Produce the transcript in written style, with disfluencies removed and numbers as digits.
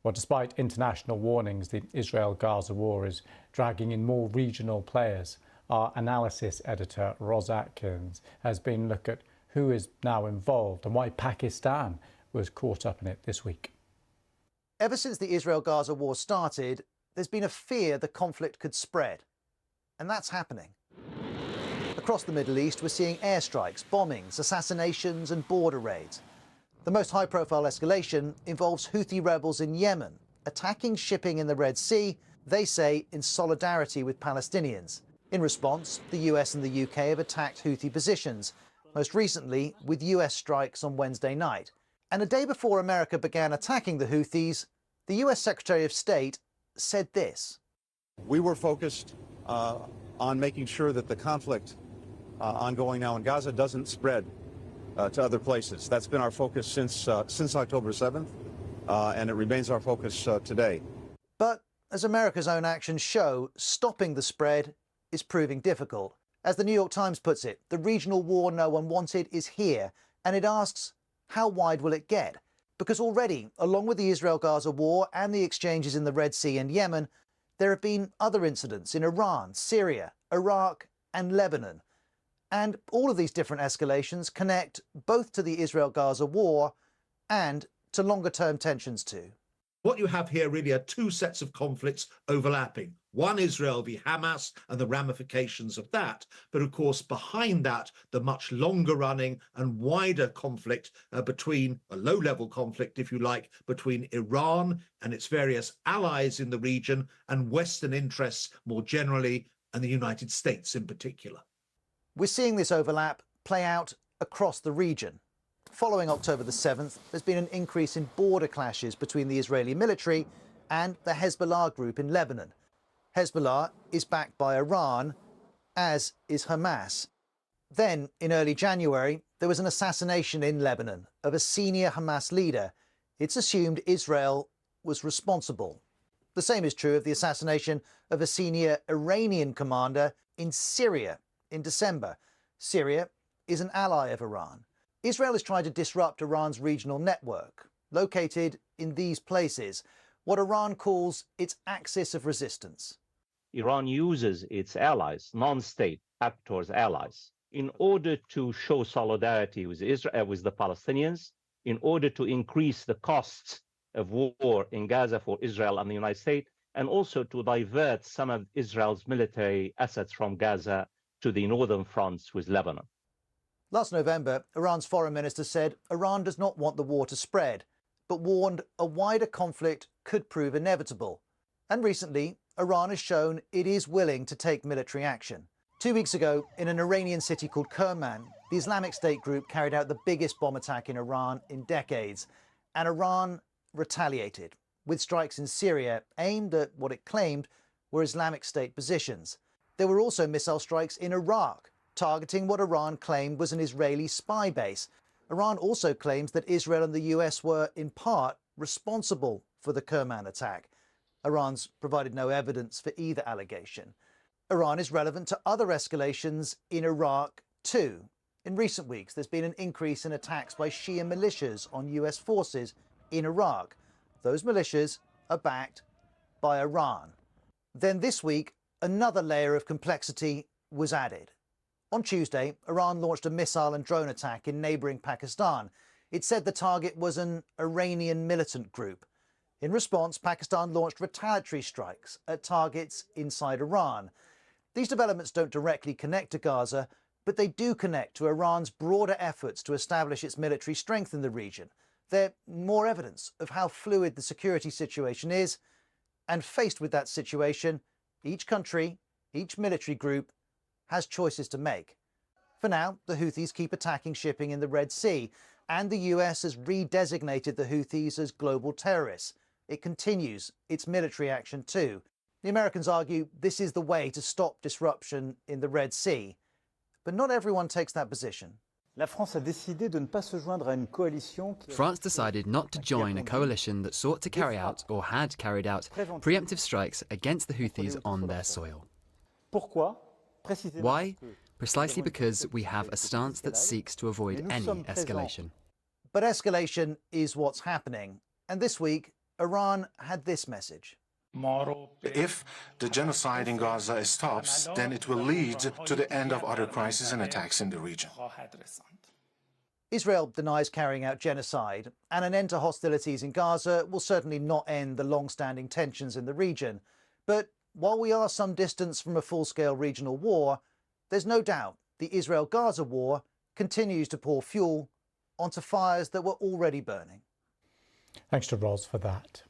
Well, despite international warnings, the Israel-Gaza war is dragging in more regional players. Our analysis editor, Ros Atkins, has been a look at who is now involved and why Pakistan was caught up in it this week. Ever since the Israel-Gaza war started, there's been a fear the conflict could spread. And that's happening. Across the Middle East, we're seeing airstrikes, bombings, assassinations and border raids. The most high-profile escalation involves Houthi rebels in Yemen, attacking shipping in the Red Sea, they say in solidarity with Palestinians. In response, the US and the UK have attacked Houthi positions, most recently with US strikes on Wednesday night. And a day before America began attacking the Houthis, the US Secretary of State said this. We were focused on making sure that the conflict ongoing now in Gaza doesn't spread to other places. That's been our focus since October 7th, and it remains our focus today. But as America's own actions show, stopping the spread is proving difficult. As the New York Times puts it, the regional war no one wanted is here, and it asks, how wide will it get? Because already, along with the Israel-Gaza war and the exchanges in the Red Sea and Yemen, there have been other incidents in Iran, Syria, Iraq and Lebanon. And all of these different escalations connect both to the Israel-Gaza war and to longer-term tensions too. What you have here really are two sets of conflicts overlapping. One, Israel v. Hamas and the ramifications of that. But of course, behind that, the much longer running and wider conflict between a low-level conflict, if you like, between Iran and its various allies in the region and Western interests more generally, and the United States in particular. We're seeing this overlap play out across the region. Following October the 7th, there's been an increase in border clashes between the Israeli military and the Hezbollah group in Lebanon. Hezbollah is backed by Iran, as is Hamas. Then, in early January, there was an assassination in Lebanon of a senior Hamas leader. It's assumed Israel was responsible. The same is true of the assassination of a senior Iranian commander in Syria in December. Syria is an ally of Iran. Israel has tried to disrupt Iran's regional network, located in these places, what Iran calls its axis of resistance. Iran uses its allies, non-state actors, allies, in order to show solidarity with Israel, with the Palestinians, in order to increase the costs of war in Gaza for Israel and the United States, and also to divert some of Israel's military assets from Gaza to the northern fronts with Lebanon. Last November, Iran's foreign minister said Iran does not want the war to spread, but warned a wider conflict could prove inevitable. And recently, Iran has shown it is willing to take military action. 2 weeks ago, in an Iranian city called Kerman, the Islamic State group carried out the biggest bomb attack in Iran in decades, and Iran retaliated with strikes in Syria aimed at what it claimed were Islamic State positions. There were also missile strikes in Iraq, targeting what Iran claimed was an Israeli spy base. Iran also claims that Israel and the US were, in part, responsible for the Kerman attack. Iran's provided no evidence for either allegation. Iran is relevant to other escalations in Iraq too. In recent weeks, there's been an increase in attacks by Shia militias on US forces in Iraq. Those militias are backed by Iran. Then this week, another layer of complexity was added. On Tuesday, Iran launched a missile and drone attack in neighbouring Pakistan. It said the target was an Iranian militant group. In response, Pakistan launched retaliatory strikes at targets inside Iran. These developments don't directly connect to Gaza, but they do connect to Iran's broader efforts to establish its military strength in the region. They're more evidence of how fluid the security situation is, and faced with that situation, each country, each military group, has choices to make. For now, the Houthis keep attacking shipping in the Red Sea, and the US has redesignated the Houthis as global terrorists. It continues its military action too. The Americans argue this is the way to stop disruption in the Red Sea. But not everyone takes that position. France decided not to join a coalition that sought to carry out, or had carried out, preemptive strikes against the Houthis on their soil. Why? Precisely because we have a stance that seeks to avoid any escalation. But escalation is what's happening. And this week, Iran had this message. If the genocide in Gaza stops, then it will lead to the end of other crises and attacks in the region. Israel denies carrying out genocide, and an end to hostilities in Gaza will certainly not end the long-standing tensions in the region. But while we are some distance from a full-scale regional war, there's no doubt the Israel-Gaza war continues to pour fuel onto fires that were already burning. Thanks to Ros for that.